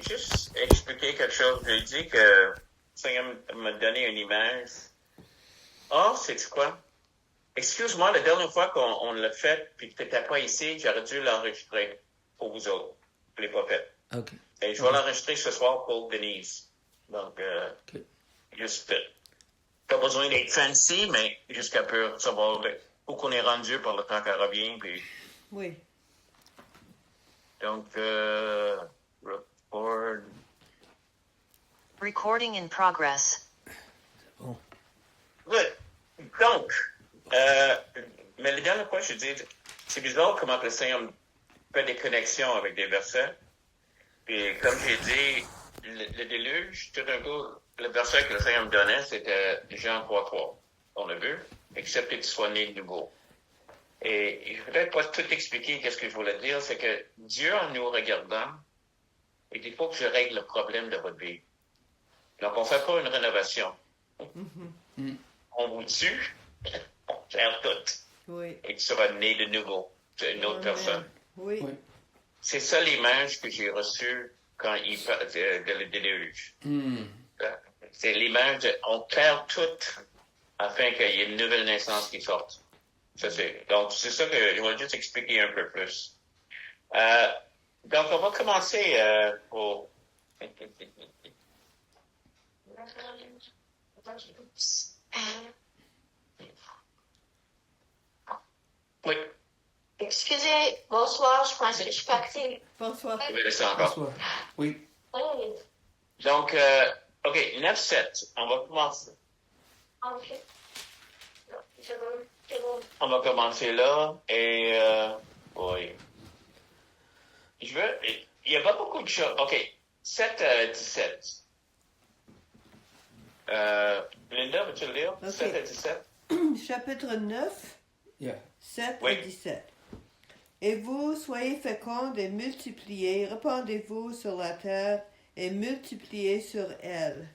juste expliquer quelque chose. J'ai dit que le Seigneur m'a donné une image. Oh, c'est quoi? Excuse-moi, la dernière fois qu'on l'a fait, puis que tu n'étais pas ici, j'aurais dû l'enregistrer pour vous autres. Je ne l'ai pas fait. OK. Et je vais l'enregistrer ce soir pour Denise. Donc, juste, pas besoin d'être fancy, mais jusqu'à peu savoir où qu'on est rendu par le temps qu'elle revient. Puis... Oui. Donc, record. Recording in progress. Bon. Good. Donc, mais la dernière fois, je dis, c'est bizarre comment le Seigneur fait des connexions avec des versets. Puis, comme j'ai dit, le déluge, tout d'un coup, le verset que le Seigneur me donnait, c'était Jean 3:3. On l'a vu, excepté que tu sois né de nouveau. Et je ne vais peut-être pas tout expliquer qu'est-ce que je voulais dire, c'est que Dieu, en nous regardant, il dit, il faut que je règle le problème de votre vie. Donc, on ne fait pas une rénovation. Mm-hmm. On vous tue, on gère tout. Oui. Et tu seras né de nouveau. C'est une autre personne. Oui. Oui. C'est ça l'image que j'ai reçue quand il parle de le déluge. C'est l'image de, on perd tout afin qu'il y ait une nouvelle naissance qui sorte. Donc, c'est ça que je vais juste expliquer un peu plus. Donc, on va commencer pour... Oui. Excusez, bonsoir, je pense que je suis partie. Bonsoir. Je vais laisser encore. Bonsoir. Oui. Oui. Donc, OK, 9-7. On va commencer. Ok. C'est bon. On va commencer là. Et, oui. Il n'y a pas beaucoup de choses. OK, 7 à 17. Linda, veux-tu le lire? OK. 7 à 17. Chapitre 9, Yeah. 7 Oui. à 17. Et vous, soyez fécondes et multipliez, répandez-vous sur la terre et multipliez sur elle.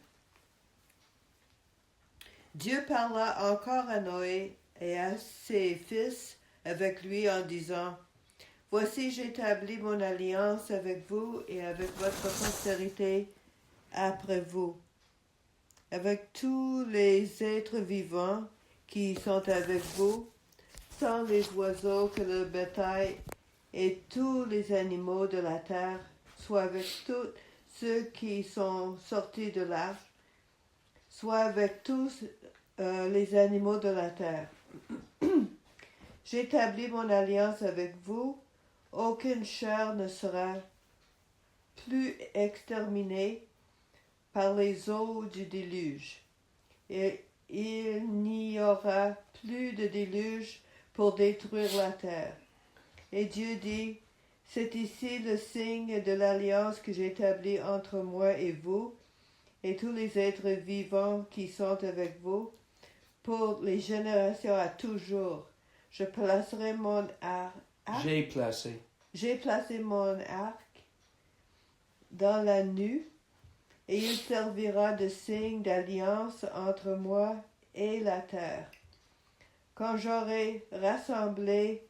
Dieu parla encore à Noé et à ses fils avec lui en disant, voici j'établis mon alliance avec vous et avec votre postérité après vous, avec tous les êtres vivants qui sont avec vous, tant les oiseaux que le bétail et tous les animaux de la terre, soit avec tous ceux qui sont sortis de l'arche, soit avec tous les animaux de la terre. J'établis mon alliance avec vous, aucune chair ne sera plus exterminée par les eaux du déluge, et il n'y aura plus de déluge pour détruire la terre. Et Dieu dit, c'est ici le signe de l'alliance que j'établis entre moi et vous, et tous les êtres vivants qui sont avec vous, pour les générations à toujours. Je placerai mon arc. J'ai placé. J'ai placé mon arc dans la nue, et il servira de signe d'alliance entre moi et la terre. Quand j'aurai rassemblé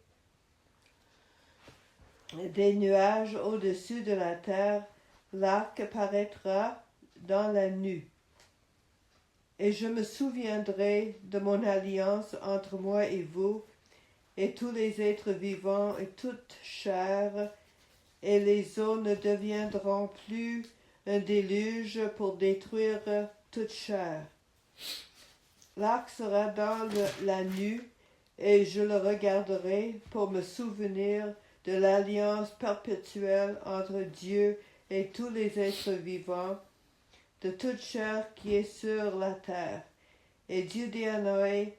des nuages au-dessus de la terre, l'arc paraîtra dans la nue. Et je me souviendrai de mon alliance entre moi et vous, et tous les êtres vivants et toute chair, et les eaux ne deviendront plus un déluge pour détruire toute chair. L'arc sera dans la nue, et je le regarderai pour me souvenir de l'alliance perpétuelle entre Dieu et tous les êtres vivants, de toute chair qui est sur la terre. Et Dieu dit à Noé,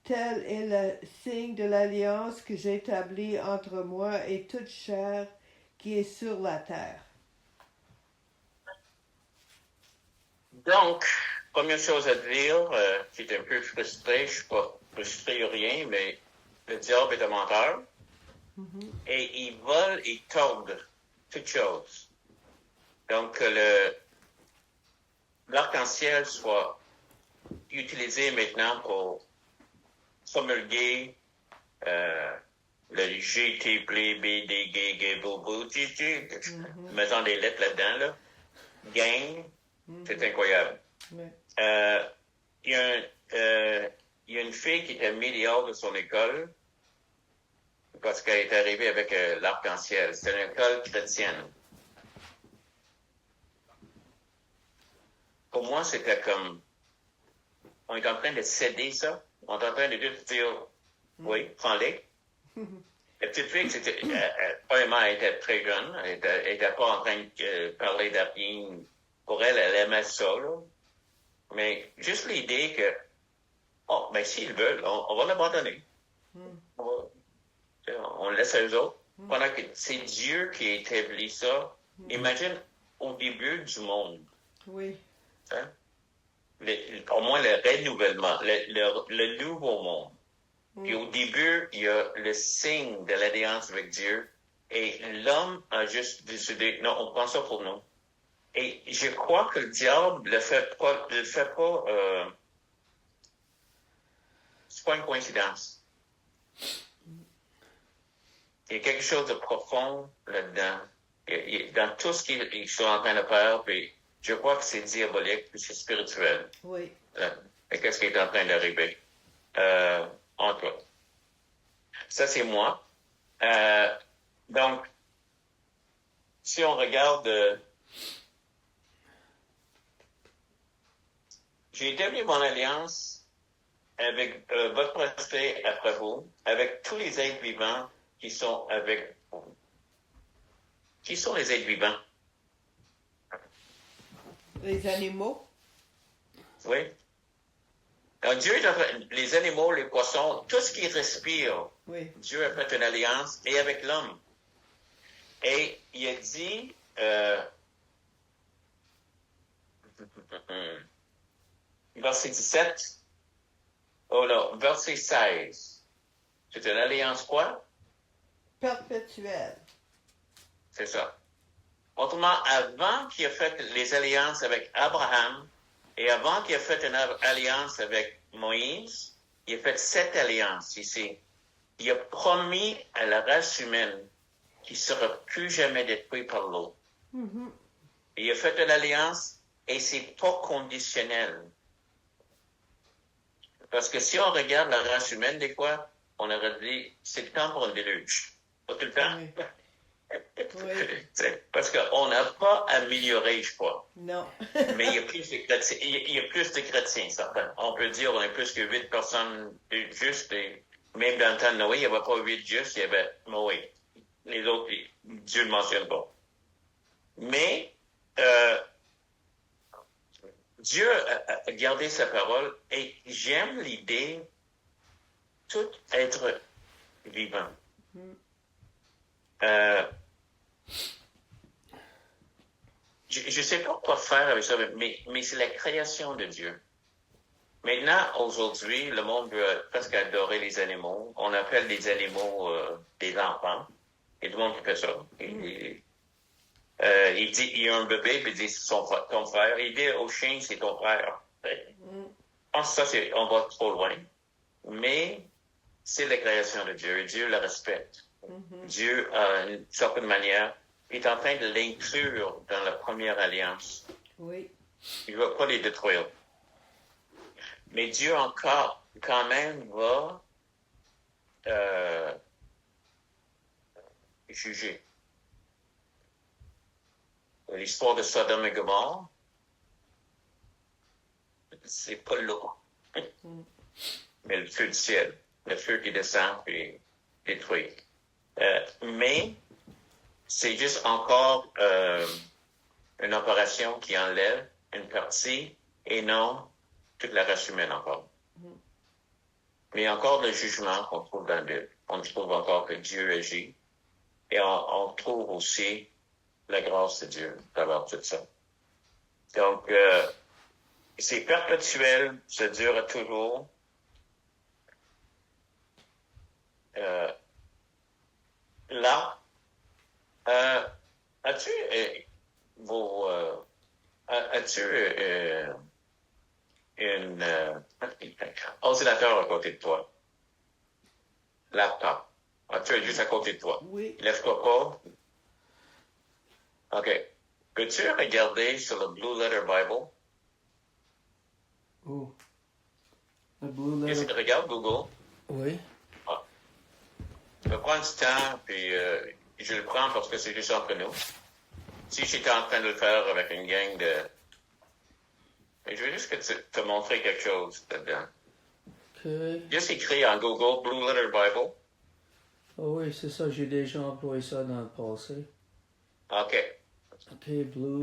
tel est le signe de l'alliance que j'établis entre moi et toute chair qui est sur la terre. Donc, première chose à dire, j'étais un peu frustré, je ne suis pas frustré ou rien, mais le diable est un menteur. Et il vole et tord toutes choses. Donc, que l'arc-en-ciel soit utilisé maintenant pour promulguer le G, T, B, D, G, G, Bobo, G, mettons des lettres là-dedans, là. gang, Mhm. c'est incroyable. Ouais. Il y a il y a une fille qui était mise dehors de son école parce qu'elle est arrivée avec l'arc-en-ciel. C'était une école chrétienne. Pour moi, c'était comme, on est en train de céder ça. On est en train de dire, oui, prends-les. La petite fille, premièrement, elle était très jeune. Elle était pas en train de parler de rien. Pour elle, elle aimait ça, là. Mais juste l'idée que, oh, ben, s'ils veulent, on va l'abandonner. On laisse eux autres. Pendant que c'est Dieu qui établit ça. Imagine au début du monde. Oui. Hein? Au moins le renouvellement, le nouveau monde. Puis au début, il y a le signe de l'alliance avec Dieu. Et l'homme a juste décidé, non, on prend ça pour nous. Et je crois que le diable le fait pas, c'est pas une coïncidence. Il y a quelque chose de profond là-dedans. Dans tout ce qu'ils sont en train de faire, puis je crois que c'est diabolique, puis c'est spirituel. Oui. Et qu'est-ce qui est en train d'arriver? En tout cas. Ça, c'est moi. Donc, si on regarde, j'ai établi mon alliance avec votre respect après vous, avec tous les êtres vivants qui sont avec vous. Qui sont les êtres vivants? Les animaux. Oui. Alors, Dieu est en train, les animaux, les poissons, tout ce qui respire, Oui. Dieu a fait une alliance et avec l'homme. Et il a dit, verset 17, oh non, verset 16, c'est une alliance quoi? Perpétuel. C'est ça. Autrement, avant qu'il ait fait les alliances avec Abraham et avant qu'il ait fait une alliance avec Moïse, il a fait 7 alliances ici. Il a promis à la race humaine qu'il ne sera plus jamais détruit par l'eau. Mhm. Il a fait une alliance et c'est pas conditionnel. Parce que si on regarde la race humaine, des fois, on aurait dit, c'est le temps pour un déluge. Pas tout le temps. Oui. Oui. Parce qu'on n'a pas amélioré, je crois. Non. Mais il y a plus de chrétiens. Il y a plus de chrétiens, certains. On peut dire qu'on a plus que 8 personnes justes. Et même dans le temps de Noé, il n'y avait pas 8 justes, il y avait Noé. Les autres, Dieu ne mentionne pas. Mais Dieu a gardé sa parole et j'aime l'idée tout être vivant. Je ne sais pas quoi faire avec ça, mais c'est la création de Dieu. Maintenant, aujourd'hui, le monde veut presque adorer les animaux. On appelle les animaux des enfants. Il y a tout le monde qui fait ça. Il dit, il y a un bébé, puis il dit, c'est ton frère. Il dit au chien, c'est ton frère. Je pense que ça, on va trop loin. Mais c'est la création de Dieu, et Dieu la respecte. Dieu, d'une certaine manière, est en train de l'inclure dans la première alliance. Oui. Il ne va pas les détruire. Mais Dieu encore, quand même, va juger. L'histoire de Sodome et Gomorrhe, c'est pas l'eau, mais le feu du ciel, le feu qui descend et détruit. Mais c'est juste encore une opération qui enlève une partie et non toute la race humaine encore. Mais il y a encore le jugement qu'on trouve dans la Bible. On trouve encore que Dieu agit. Et on trouve aussi la grâce de Dieu à travers tout ça. Donc, c'est perpétuel, ça dure toujours. Là, as-tu un ordinateur à côté de toi? Laptop. As-tu juste à côté de toi? Oui. Lève-toi pas. OK. Peux-tu regarder sur le Blue Letter Bible? Oh. The blue Qu'est-ce letter. que regarde Google? Oui. Je vais prendre du temps, puis je le prends parce que c'est juste entre nous. Si j'étais en train de le faire avec une gang de... Mais je veux juste te montrer quelque chose là-dedans. OK. Juste écrit en Google Blue Letter Bible. Oh oui, c'est ça, j'ai déjà employé ça dans le passé. OK. OK, blue.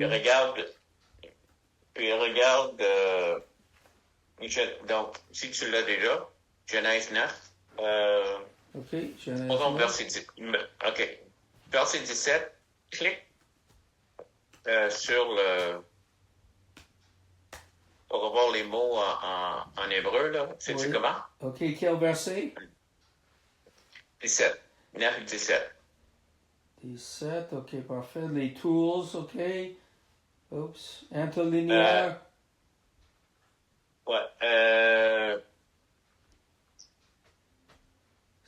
Puis regarde, donc, si tu l'as déjà, Genèse 9, OK, Genèse pardon, 9. verset 10, OK. Verset 17, clique sur le... Pour voir les mots en hébreu, là. Sais-tu Oui. comment? OK, quel verset? 17. 9, 17. 17, OK, parfait. Les tools, OK. Oups. Interlinéaire. Ouais.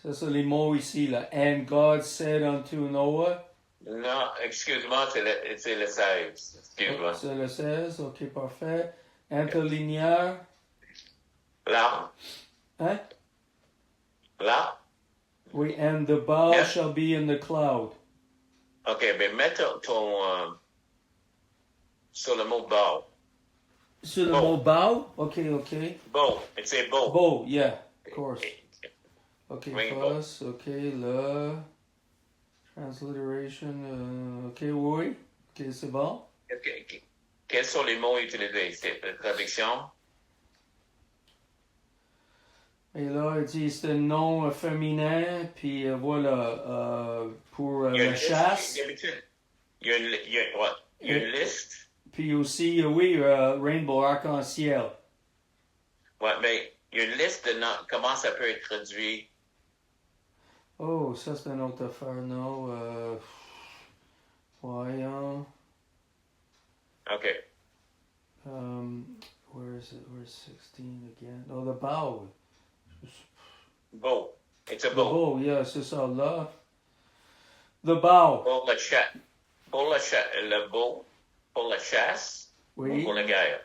Ça, c'est les mots ici, là. And God said unto Noah. Non, excuse-moi, c'est le 16. Excuse-moi. C'est le 16, OK, parfait. Interlinéaire. Là, Hein? là. Oui, and the bow Yeah. shall be in the cloud. OK, ben mets ton sur le mot bow. Sur le Bow. mot bow? OK, OK. Bow. C'est bow. Bow, yeah, of course. OK, Rainbow. plus, OK, le... Transliteration, OK, oui. OK, c'est bon. Quels sont les mots utilisés? C'est la traduction? Et là, il dit c'est un nom féminin, puis voilà, pour Il y a une la liste, chasse. d'habitude. Il y a une liste. Puis aussi, oui, rainbow, arc-en-ciel. Ouais, mais il y a une liste de noms. Comment ça peut être traduit? Oh, ça c'est une autre affaire, non? Voyons. OK. Where is it? Where's 16 again? Oh, the bow. Bow. It's a The bow. bow, yeah, c'est ça, là. The bow. Pour le bow, pour la chasse, ou Oui, pour la guerre.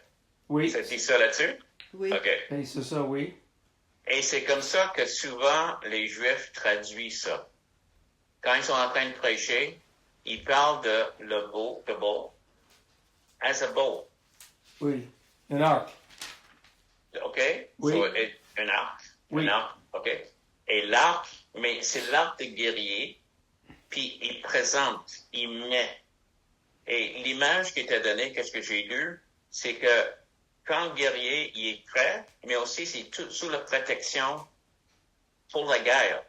oui. Ça dit ça là-dessus? Oui. OK. Et c'est ça, oui. Et c'est comme ça que souvent les Juifs traduisent ça. Quand ils sont en train de prêcher, ils parlent de le bow, the bow, as a bow. Oui. Un arc. OK? Oui. So, un arc. Oui. Un arc, OK? Et l'arc, mais c'est l'arc de guerrier, puis il présente, il met. Et l'image qui était donnée, qu'est-ce que j'ai lu, c'est que quand le guerrier, il est prêt, mais aussi c'est tout sous la protection pour la guerre.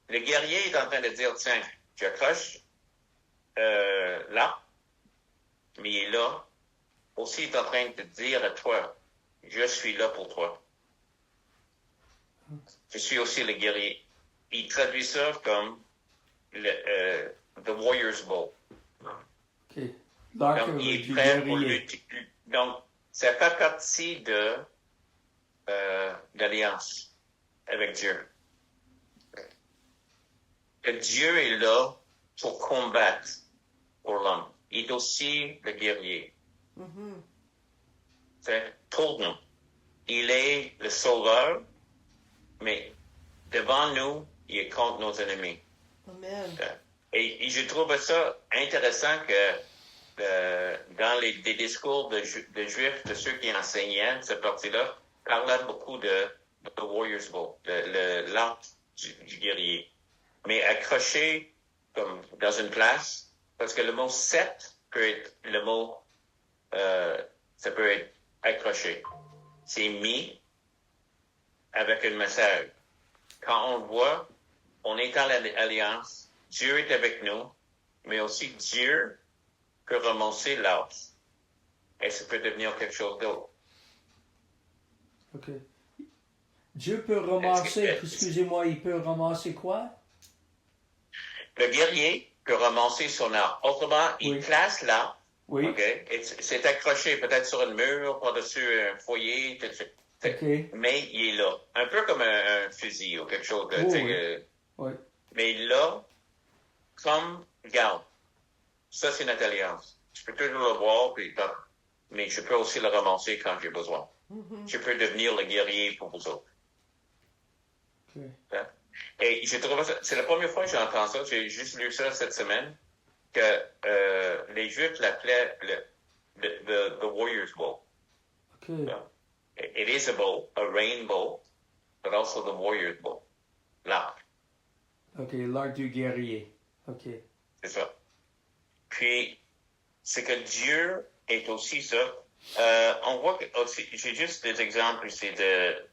Le guerrier est en train de dire, tiens, j'accroche l'arc, mais il est là. Aussi, il est en train de te dire à toi, je suis là pour toi. Je suis aussi le guerrier. Il traduit ça comme the warrior's bow. OK. L'arc Donc, il du est prêt pour guerrier. lutter. Donc, ça fait partie d'alliance avec Dieu. Que Dieu est là pour combattre pour l'homme. Il est aussi le guerrier. Mhm. C'est pour nous. Il est le sauveur, mais devant nous, il est contre nos ennemis. Amen. Et je trouve ça intéressant que dans des discours de Juifs, de ceux qui enseignaient cette partie-là, parlaient beaucoup de Warrior's Bow, l'arc du guerrier. Mais accroché comme dans une place, parce que le mot set peut être le mot, ça peut être accroché. C'est mis avec un message. Quand on le voit, on est dans l'alliance, Dieu est avec nous, mais aussi Dieu peut ramasser l'arbre. Et ça peut devenir quelque chose d'autre. OK. Dieu peut ramasser, Est-ce que- excusez-moi, il peut ramasser quoi? Le guerrier peut ramasser son arbre. Autrement, il Oui. place l'arbre. Oui. OK? Et c'est accroché peut-être sur une mur, par-dessus un foyer, OK. mais il est là. Un peu comme un fusil ou quelque chose. Oh, tu sais, oui. Oui. mais là, comme, regarde, ça c'est notre alliance. Je peux toujours le voir, mais je peux aussi le ramasser quand j'ai besoin. Je peux devenir le guerrier pour vous autres. Ok. Hein? Et j'ai trouvé ça, c'est la première fois que j'entends ça, j'ai juste lu ça cette semaine, que les Juifs l'appelaient the Warrior's Bow. Ok. It is a bow, a rainbow, but also the Warrior's Bow. L'arc, Ok, l'arc du guerrier. Ok. c'est ça. Puis, c'est que Dieu est aussi ça. On voit que aussi, j'ai juste des exemples ici de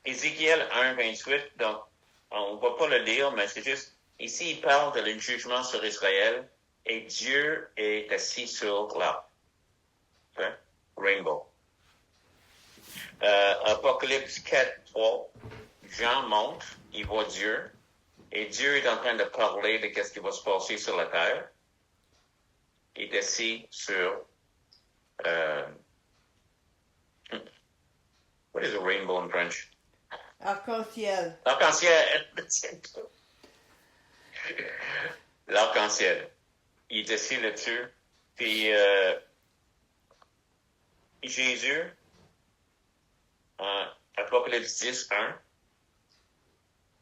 Ézéchiel 1, 28. Donc, on ne va pas le lire, mais c'est juste, ici, il parle de le jugement sur Israël et Dieu est assis sur l'arbre. Hein? Rainbow. Apocalypse 4, 3. Jean monte, il voit Dieu, et Dieu est en train de parler de ce qui va se passer sur la terre. Il est assis sur what is a rainbow in French? Arc-en-ciel. L'arc-en-ciel. L'arc-en-ciel. Il est assis là-dessus. Puis Jésus, en Apocalypse 10, 1,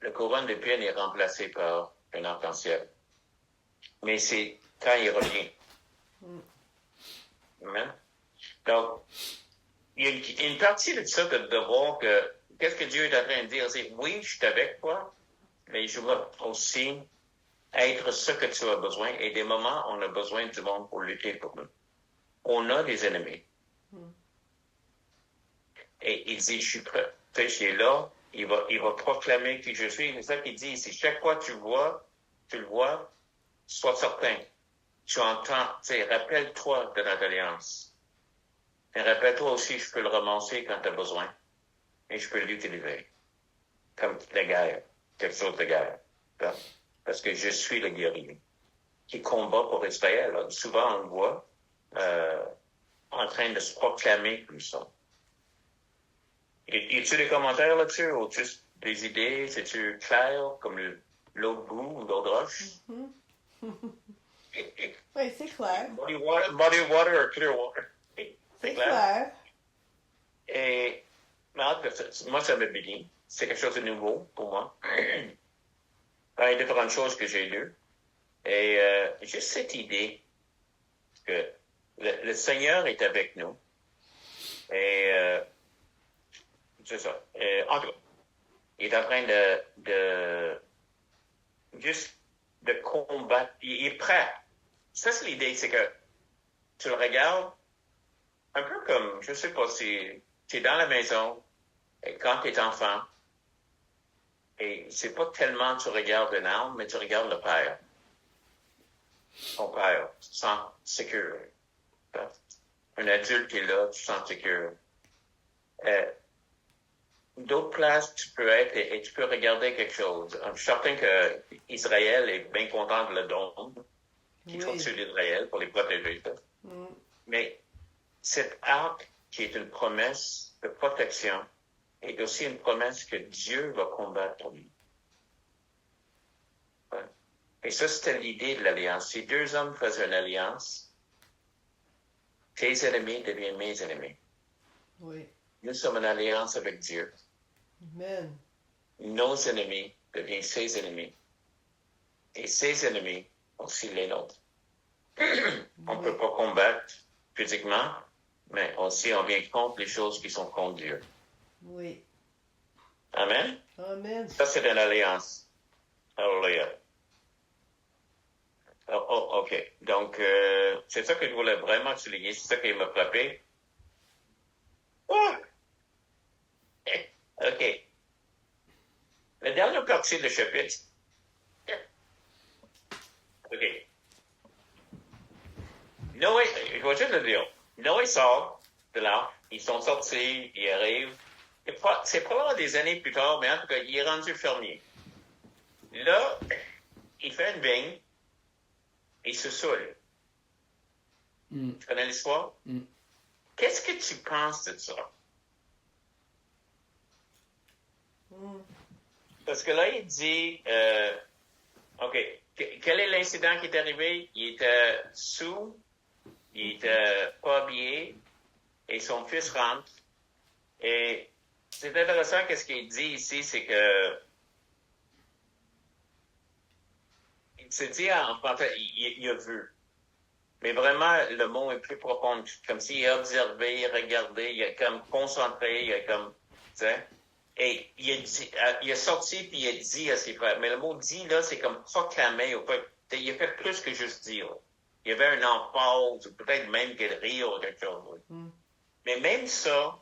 le couronne d'épines est remplacé par un arc-en-ciel. Mais c'est quand il revient. Amen. Donc, il y a une partie de ça de voir que qu'est-ce que Dieu est en train de dire, c'est oui, je suis avec toi, mais je veux aussi être ce que tu as besoin. Et des moments, on a besoin du monde pour lutter pour nous. On a des ennemis. Et il dit, je suis prêt. Tu sais, je suis là. Il va proclamer qui je suis. C'est ça qu'il dit. C'est chaque fois que tu le vois, sois certain. Tu entends, tu sais, rappelle-toi de notre alliance. Et rappelle-toi aussi, je peux le ramasser quand tu as besoin. Et je peux l'utiliser. Comme la guerre. Quelque chose de guerre. Parce que je suis le guerrier qui combat pour Israël. Là. Souvent, on le voit en train de se proclamer comme ça. Y a-tu des commentaires là-dessus ou juste des idées? C'est-tu clair comme l'autre bout ou l'autre roche? Oui, c'est clair. Body water or clear water? C'est clair. Et moi, ça me bien. C'est quelque chose de nouveau pour moi. Il y a différentes choses que j'ai lues. Et juste cette idée que le Seigneur est avec nous. Et c'est ça. En tout cas, il est en train de juste de combattre. Il est prêt. Ça, c'est l'idée, c'est que tu le regardes un peu comme, je sais pas, si tu es dans la maison, et quand tu es enfant, et c'est pas tellement tu regardes un arme, mais tu regardes le père. Ton père, tu te sens sécure. Un adulte qui est là, tu te sens sécure. D'autres places, tu peux être et tu peux regarder quelque chose. Je suis certain que Israël est bien content de le don qui est au-dessus d'Israël pour les protéger. Mais cet arc qui est une promesse de protection est aussi une promesse que Dieu va combattre pour lui. Et ça, c'était l'idée de l'alliance. Si deux hommes faisaient une alliance, tes ennemis deviennent mes ennemis. Oui. Nous sommes en alliance avec Dieu. Amen. Nos ennemis deviennent ses ennemis. Et ses ennemis aussi les nôtres. On ne peut pas combattre physiquement, mais aussi on vient contre les choses qui sont contre Dieu. Oui. Amen? Amen. Ça, c'est une alliance. Alléluia. OK. Donc, c'est ça que je voulais vraiment souligner. C'est ça qui m'a frappé. Oh! OK. La dernière partie du chapitre. OK. Noé, je vais juste le dire. Noé sort de là. Ils sont sortis, ils arrivent. C'est probablement des années plus tard, mais en tout cas, il est rendu fermier. Là, il fait une vigne. Il se saoule. Tu connais l'histoire? Qu'est-ce que tu penses de ça? Parce que là, il dit, OK, Quel est l'incident qui est arrivé? Il était sous, il était pas habillé, et son fils rentre. Et c'est intéressant qu'est-ce qu'il dit ici, c'est que il se dit en français, il a vu. Mais vraiment, le mot est plus profond, comme s'il a observé, il a regardé, il a comme concentré, il a comme, tu sais. Et il a sorti puis il a dit à ses frères. Mais le mot dit, là, c'est comme proclamer. Il a fait plus que juste dire. Il y avait un emphase, ou peut-être même qu'il rire ou quelque chose. Mm. Mais même ça,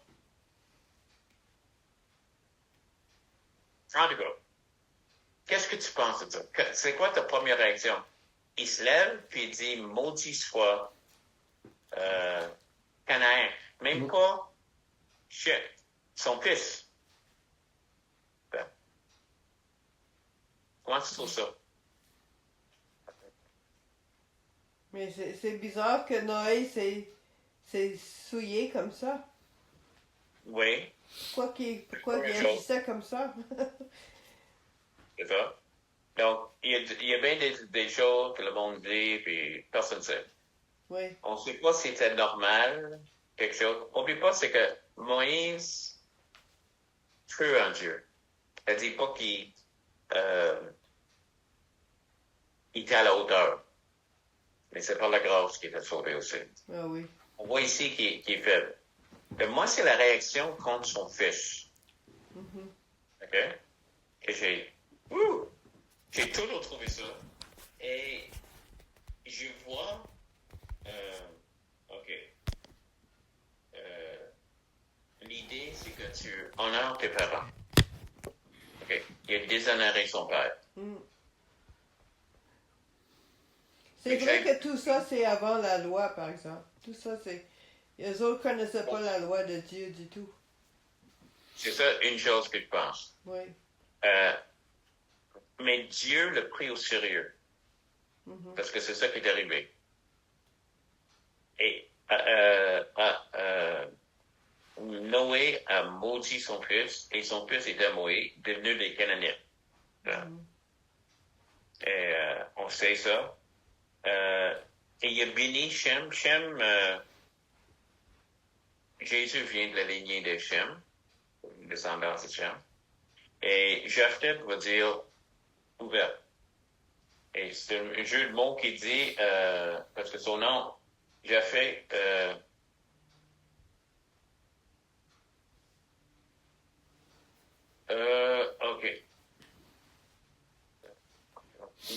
en tout cas, qu'est-ce que tu penses de ça? C'est quoi ta première réaction? Il se lève, puis il dit, maudit soit Canaan. Même pas son fils. Comment tu trouves ça? Mais c'est bizarre que Noé s'est souillé comme ça. Oui, Pourquoi il Quelque chose. agissait comme ça? c'est ça. Donc, il y a bien des choses que le monde dit, puis personne ne sait. Oui. On ne sait pas si c'était normal, quelque chose. N'oublie pas, c'est que Moïse crut en Dieu. Ça ne dit pas qu'il était à la hauteur. Mais c'est par la grâce qu'il était sauvé aussi. Ah oui. On voit ici qu'il est faible. Mais moi, c'est la réaction contre son fils. Mhm. OK? Que j'ai toujours trouvé ça. Et je vois, OK. L'idée, c'est que tu honores tes parents. OK? Il a déshonoré son père. Mm. C'est vrai que tout ça, c'est avant la loi, par exemple. Tout ça, c'est... Les autres connaissaient pas la loi de Dieu du tout. C'est ça une chose que je pense. Oui. Mais Dieu l'a pris au sérieux. Mhm. Parce que c'est ça qui est arrivé. Et Noé a maudit son fils, et son fils était Noé, devenu des Canaanites. Mhm. Et on sait ça. Et il a béni Shem. Shem, Jésus vient de la lignée de Shem, descendance de Shem. Et Japhet veut dire ouvert. Et c'est un jeu de mots qui dit, parce que son nom, Japhet, OK.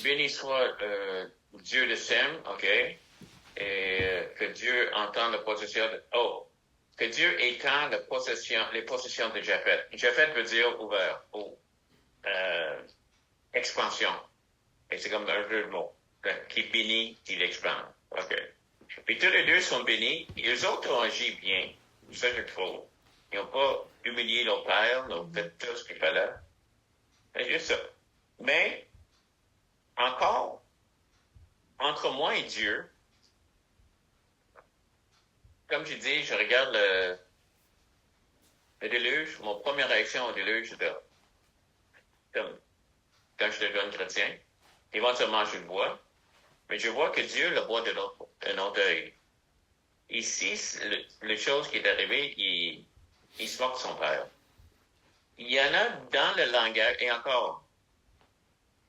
Béni soit Dieu de Sem, OK? Et que Dieu entende la possession de... Oh! Que Dieu étend les possessions de Japhet. Japhet veut dire ouvert, ou expansion. Et c'est comme un jeu de mots. Qui bénit, qui l'expand. OK. Puis tous les deux sont bénis. Et eux autres ont agi bien. Ça, je trouve. Ils n'ont pas humilié leur père, ils ont fait tout ce qu'il fallait. C'est juste ça. Mais, encore, entre moi et Dieu, comme j'ai dit, je regarde le déluge. Mon première réaction au déluge, c'était comme quand j'étais jeune chrétien. Éventuellement, je le vois. Mais je vois que Dieu le voit d'un autre œil. Ici, la chose qui est arrivée, il se moque de son père. Il y en a dans le langage, et encore,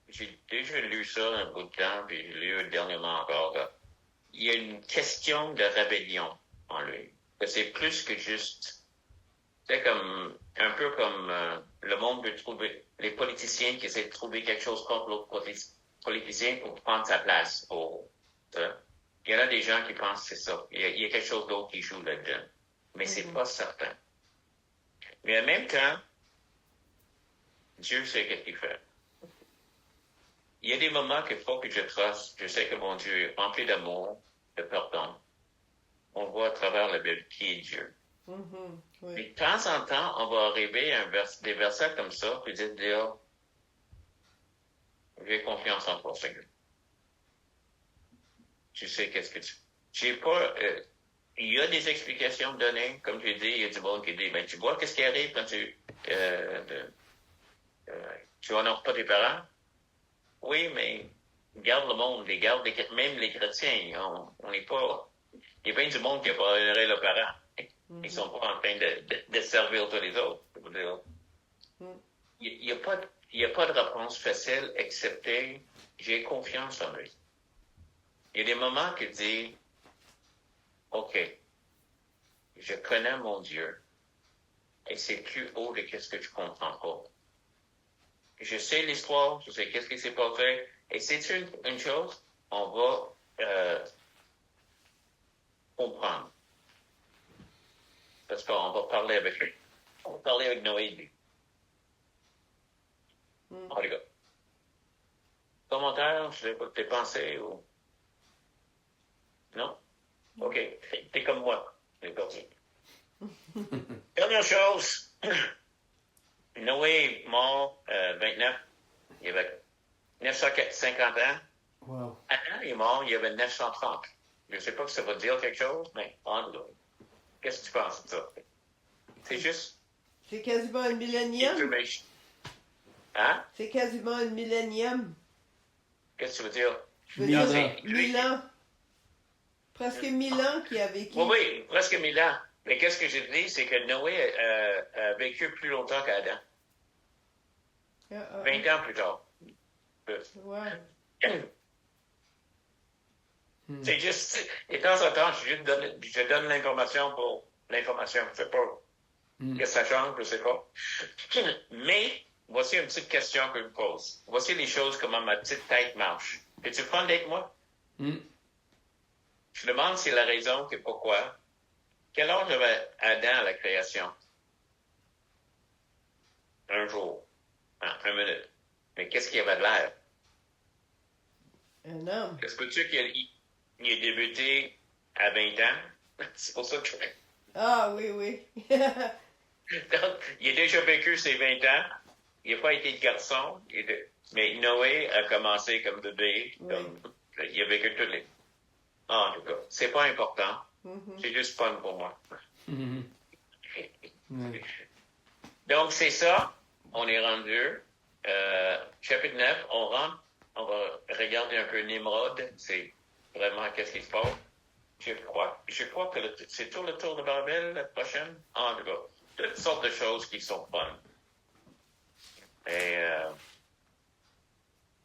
j'ai déjà lu ça un bout de temps, puis j'ai lu dernièrement encore, là. Il y a une question de rébellion en lui. Que c'est plus que juste, c'est comme, un peu comme le monde veut trouver, les politiciens qui essaient de trouver quelque chose contre l'autre politicien pour prendre sa place. Il y en a des gens qui pensent que c'est ça. Il y a quelque chose d'autre qui joue là-dedans. Mais c'est pas certain. Mais en même temps, Dieu sait ce qu'il fait. Il y a des moments qu'il faut que je trace. Je sais que mon Dieu est rempli d'amour, de pardon. On voit à travers la Bible qui est Dieu. Mhm. Oui. Mais de temps en temps, on va arriver à des versets comme ça, puis dire, j'ai confiance en toi, Seigneur. Tu sais qu'est-ce que tu... J'ai pas... il y a des explications données, comme tu dis, il y a du monde qui dit, ben, tu vois qu'est-ce qui arrive quand tu honores pas tes parents? Oui, mais garde le monde, même les chrétiens. On n'est pas... Il y a bien du monde qui n'a pas honoré leurs parents. Ils sont pas en train de servir tous les autres. Je veux dire. Il n'y a pas de réponse facile, excepté j'ai confiance en lui. Il y a des moments que tu dis, OK, je connais mon Dieu, et c'est plus haut de ce que je comprends pas. Je sais l'histoire, je sais qu'est-ce qui s'est passé, et c'est une chose, on va comprendre. Parce qu'on va parler avec lui. On va parler avec Noé, lui. En tout cas. Commentaire, je sais pas tes pensées ou... Non? OK. T'es comme moi. C'est parti. Dernière chose. Noé est mort 29. Il avait 950 ans. Wow. Adam est mort, il avait 930. Je ne sais pas si ça va dire quelque chose, mais en gros. Qu'est-ce que tu penses de ça? C'est juste... C'est quasiment un millénium. information. Hein? C'est quasiment un millénium. Qu'est-ce que tu veux dire? Je veux 1000 dire, ans. 1000 ans. Presque 1000 ans qu'il a vécu. Oui, presque 1000 ans. Mais qu'est-ce que j'ai dit, c'est que Noé a vécu plus longtemps qu'Adam. 20 ans plus tard. Ouais. C'est juste, de temps en temps, je donne l'information pour l'information. Je sais pas que ça change, je sais pas. Mais, voici une petite question que je me pose. Voici les choses, comment ma petite tête marche. Es-tu prendre avec moi? Je demande si la raison que pourquoi. Quel âge avait Adam à la création? Un jour. Un minute. Mais qu'est-ce qu'il avait de l'air? Un homme. Est-ce que tu sais qu'il a débuté à 20 ans? C'est pour ça que... Ah oui, oui. Donc, il a déjà vécu ses 20 ans. Il n'a pas été de garçon. Mais Noé a commencé comme bébé. Oui. Il a vécu tous les... En tout cas, c'est pas important. C'est juste fun pour moi. Donc, c'est ça. On est rendu. Chapitre 9, on rentre. On va regarder un peu Nimrod. C'est vraiment qu'est-ce qui se passe. Je crois que c'est tout le tour de Babel, la prochaine. En tout cas, toutes sortes de choses qui sont fun. Et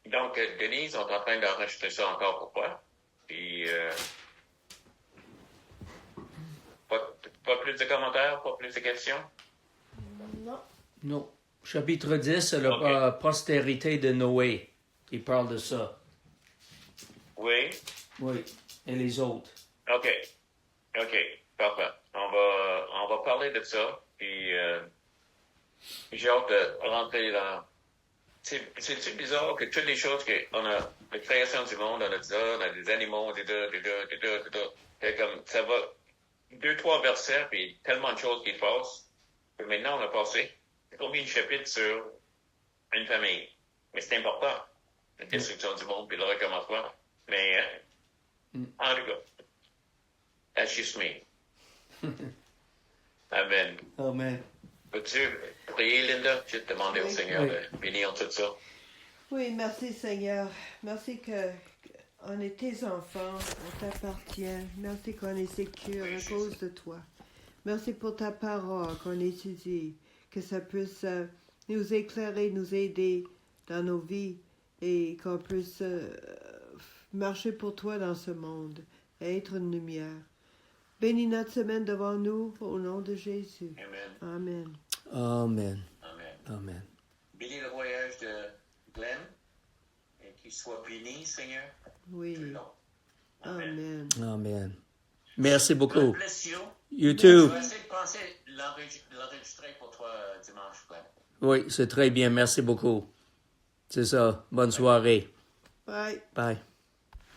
donc, Denise, on est en train d'enregistrer ça encore pour toi. Puis, pas plus de commentaires, pas plus de questions? Non. Non. Chapitre 10, c'est la postérité de Noé. Il parle de ça. Oui. Oui. Et les autres. OK. Parfait. On va parler de ça. Puis, j'ai hâte de rentrer dans... C'est bizarre que toutes les choses qu'on a, la création du monde, on a ça, on a des animaux, c'est comme, ça va 2-3 versets, puis tellement de choses qui se passent. Puis maintenant, on a passé combien de chapitres sur une famille? Mais c'est important. La destruction du monde, puis le recommencement. Mais, en tout cas, that's just me. Amen. Amen. Peux-tu prier, Linda? Je vais te demander au Seigneur de bénir tout ça. Oui, merci Seigneur. Merci qu'on est tes enfants, on t'appartient. Merci qu'on est sécure à cause de toi. Merci pour ta parole qu'on étudie, que ça puisse nous éclairer, nous aider dans nos vies et qu'on puisse marcher pour toi dans ce monde, et être une lumière. Bénis notre semaine devant nous, au nom de Jésus. Amen. Amen. Amen. Amen. Amen. Bénis le voyage de Glenn et qu'il soit béni, Seigneur. Oui. Tout le long. Amen. Amen. Merci beaucoup. God bless you. You too. Je vais essayer de penser l'enregistrer pour toi dimanche, Glenn. Oui, c'est très bien. Merci beaucoup. C'est ça. Bonne soirée. Bye. Bye.